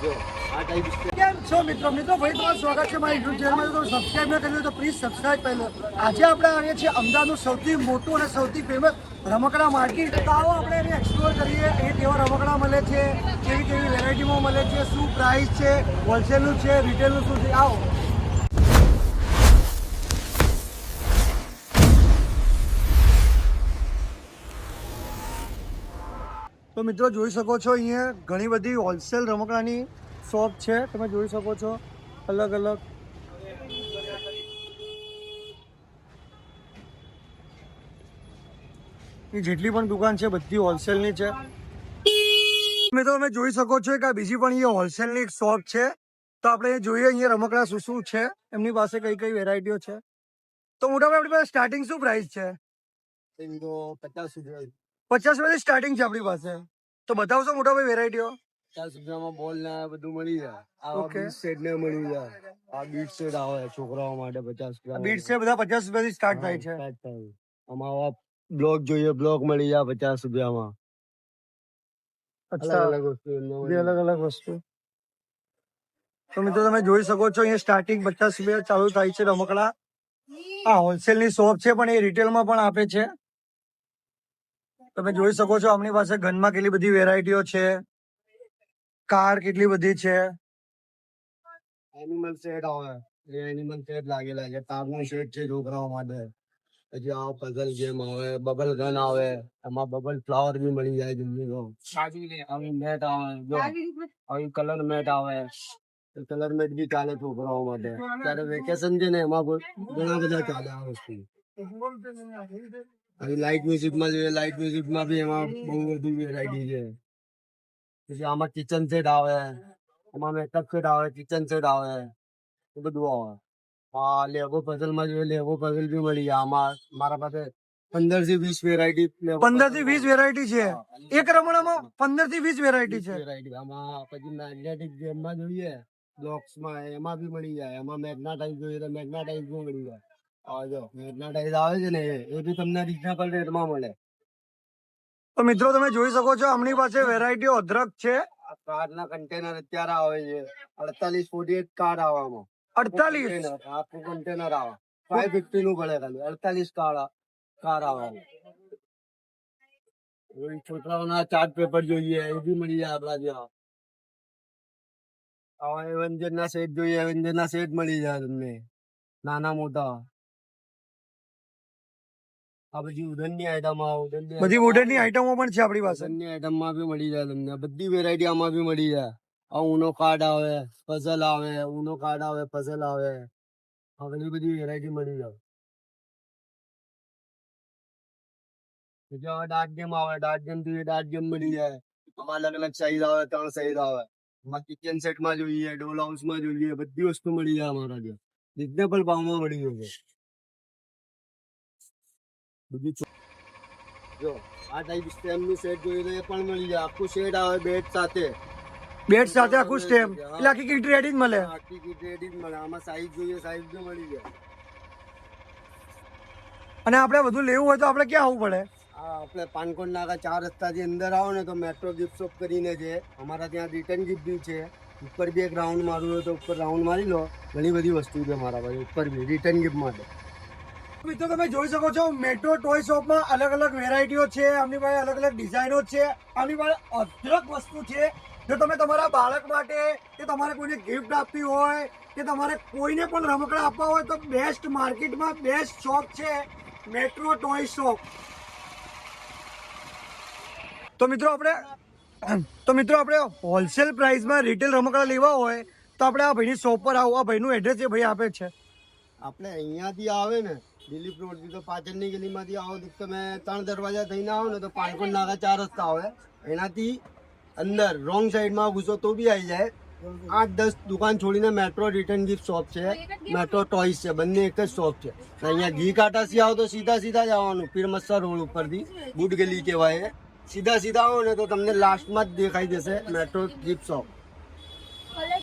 જો આ ટાઈપ કેમ છો મિત્રો ભાઈ તમારું સ્વાગત છે મારી યુટ્યુબ ચેનલમાં. જો સબસ્ક્રાઇબ ન કર્યું તો પ્લીઝ સબસ્ક્રાઇબ કરી લો. આજે આપણે આવીએ છીએ અમદાવાદનું સૌથી મોટું અને સૌથી ફેમસ રમકડા માર્કેટ. તો આવો આપણે એને એક્સપ્લોર કરીએ. એ કેવા રમકડા મળે છે, કેવી કેવી વેરાયટીમાં મળે છે, શું પ્રાઇસ છે, હોલસેલનું છે, રિટેલનું શું છે. આવો. તો મિત્રો જોઈ શકો છો અહીંયા ઘણી બધી હોલસેલ રમકડાની શોપ છે. તમે જોઈ શકો છો અલગ અલગ. જેટલી પણ દુકાન છે બધી હોલસેલની છે. મિત્રો તમે જોઈ શકો છો કે આ બીજી પણ અહીંયા હોલસેલની એક શોપ છે. તો આપણે જોઈએ અહીંયા રમકડા શું શું છે, એમની પાસે કઈ કઈ વેરાયટીઓ છે. તો મોટાભાઈ આપણી પાસે સ્ટાર્ટિંગ શું પ્રાઇસ છે? 50 રૂપિયા 50 રૂપિયાથી સ્ટાર્ટિંગ છે આપણી પાસે. તો બતાવશો મોટાભાઈ વેરાયટીઓ? 50 રૂપિયામાં બોલ ને બધું મળી જાય. આ Okay. બીટ સેટ ને મળી જાય. આ બીટ સેટ આવે છોકરાઓ માટે 50 રૂપિયા. બીટ છે બધા 50 રૂપિયાથી સ્ટાર્ટ થાય છે. આમાં આવા બ્લોક જોઈએ, બ્લોક મળી જાય 50 રૂપિયામાં. અચ્છા, અલગ વસ્તુ બે અલગ અલગ વસ્તુ. તો મિત્રો તમે જોઈ શકો છો અહીંયા સ્ટાર્ટિંગ 50 રૂપિયા ચાલુ થાય છે રમકડા. આ હોલસેલની શોપ છે પણ એ રિટેલમાં પણ આપે છે. તમે જોઈ શકો છો આપણી પાસે ગનમાં કેટલી બધી વેરાયટીઓ છે, કાર કેટલી બધી છે. એનિમલ સેટ આવે. એ એનિમલ સેટ લાગેલા છે. તારનું સેટ છે છોકરાઓ માટે. પછી આ પઝલ ગેમ આવે, બબલ ગન આવે. એમાં બબલ ફ્લાવર બી મળી જાય. જલ્દી તો આવી મેટ આવે. જો આવી કલર મેટ આવે. કલર મેટ બી ચાલે છોકરાઓ માટે. ત્યારે વેકેશન છે ને એમાં ઘણા બધા ચાલે આ વસ્તુ. આવી લાઇટ મ્યુઝિકમાં જોઈએ. લાઇટ મ્યુઝિકમાં બી એમાં બહુ બધી વેરાયટી છે. પછી આમાં કિચન સેટ આવે. એમાં મેકઅપ સેટ આવે, કિચન સેટ આવે, એ બધું આવે. હા, લેગો પઝલ માં જોઈએ. લેગો પઝલ બી મળી જાય. આમાં મારા પાસે 15 થી 20 વેરાયટી 15 થી 20 વેરાયટી છે. એક રમકડામાં 15 થી 20 વેરાયટી છે. વેરાયટી. આમાં પછી મેગ્નેટિક ગેમમાં જોઈએ, બ્લોક્સમાં એમાં બી મળી જાય. એમાં મેગ્નાટાઇઝ જોઈએ તો મેગ્નાટાઇઝ બી મળી જાય. હા, જો મેગ્નાટાઇઝ આવે છે ને એ બી તમને રીઝનેબલ રેટમાં મળે. તો મિત્રો તમે જોઈ શકો છો આમની પાસે વેરાયટીઓ અદરક છે. આ કાર્ડના કન્ટેનર અત્યારે આવે છે 48 કાર્ડ આવે આમાં. 48 આખું કન્ટેનર આવે. 550 નું પડે ખાલી. 48 કાર આવે. છોકરાઓના ચાર્ટ પેપર જોઈએ એ બી મળી જાય આપડા ત્યાં. આવા એવેન્જર ના સેટ જોઈએ. એવેન્જર ના સેટ મળી જાય તમને નાના મોટા. આ બધી ઉધનની આઈટમ આવે. બધી વુડનની આઈટમો પણ છે આપણી પાસે. ઉધનની આઈટમ માં બી મળી જાય તમને. બધી વેરાયટી આમાં બી મળી જાય. આ ઉનો કાર્ડ આવે, પઝલ આવે, ઉનો કાર્ડ આવે, પઝલ આવે. આ બધી વેરાયટી મળી જાય. બીજા ડાર્ટ ગેમ આવે. ડાર્ટ ગેમ જોઈએ, ડાર્ટ ગેમ મળી જાય. આમાં અલગ અલગ સાઈઝ આવે. 3 સાઈઝ આવે. આમાં કિચન સેટ માં જોઈએ, ડોલ હાઉસ માં જોઈએ, બધી વસ્તુ મળી જાય અમારા ત્યાં. રિઝનેબલ ભાવમાં મળી જાય. બધું જો આ ટાઈપ સ્ટેમ નું સેટ જોઈએ તો એ પણ મળી જાય. આખું સેટ આવે બેટ સાથે. બેડ સાથે આખું સ્ટેમ એટલે આખી કિટ રેડી જ મળે. આખી કીટ રેડી જ મળે. આમાં સાઈઝ જોઈએ, સાઈઝ બી મળી જાય. અને આપણે બધું લેવું હોય તો આપણે ક્યાં આવવું પડે? આપણે પાનકોટ નાકા 4 રસ્તાથી અંદર આવો ને તો મેટ્રો ગિફ્ટ શોપ કરીને છે. અમારા ત્યાં રિટર્ન ગિફ્ટ બી છે. ઉપર બી એક રાઉન્ડ મારવું હોય તો ઉપર રાઉન્ડ મારી લો. ઘણી બધી વસ્તુ છે મારા પાસે ઉપર બી રિટર્ન ગિફ્ટ માટે. મિત્રો તમે જોઈ શકો છો મેટ્રો ટોય શોપમાં અલગ અલગ વેરાયટીઓ છે. આમની પાસે અલગ અલગ ડિઝાઇનો છે. આમની પાસે અદરક વસ્તુ છે. જો તમે તમારા બાળક માટે કે તમારે કોઈને ગિફ્ટ આપવી હોય કે તમારે કોઈને પણ રમકડા આપવા હોય તો બેસ્ટ માર્કેટમાં બેસ્ટ શોપ છે મેટ્રો ટોય શોપ. તો મિત્રો આપણે હોલસેલ પ્રાઇસમાં રિટેલ રમકડા લેવા હોય તો આપણે આ ભાઈની શોપ પર આવો. આ ભાઈનું એડ્રેસ એ ભાઈ આપે છે. આપણે અહીંયાથી આવે ને દિલીપ રોડ થી તો પાછળની ગલીમાંથી આવો તો તમે 3 દરવાજા થઈને આવો ને તો પાનકોટ નાકા 4 રસ્તા આવે. એનાથી અંદર રોંગ સાઈડમાં ઘૂસો તો બી આવી જાય. 8-10 દુકાન છોડીને મેટ્રો રિટર્ન ગિફ્ટ શોપ છે, મેટ્રો ટોયસ છે. બંને એક જ શોપ છે. અહીંયા ઘી કાંટાથી આવો તો સીધા જ આવવાનું. પીર મસ્સા રોડ ઉપરથી બુટ ગલી કહેવાય. સીધા આવો ને તો તમને લાસ્ટમાં જ દેખાઈ જશે મેટ્રો ગિફ્ટ શોપ.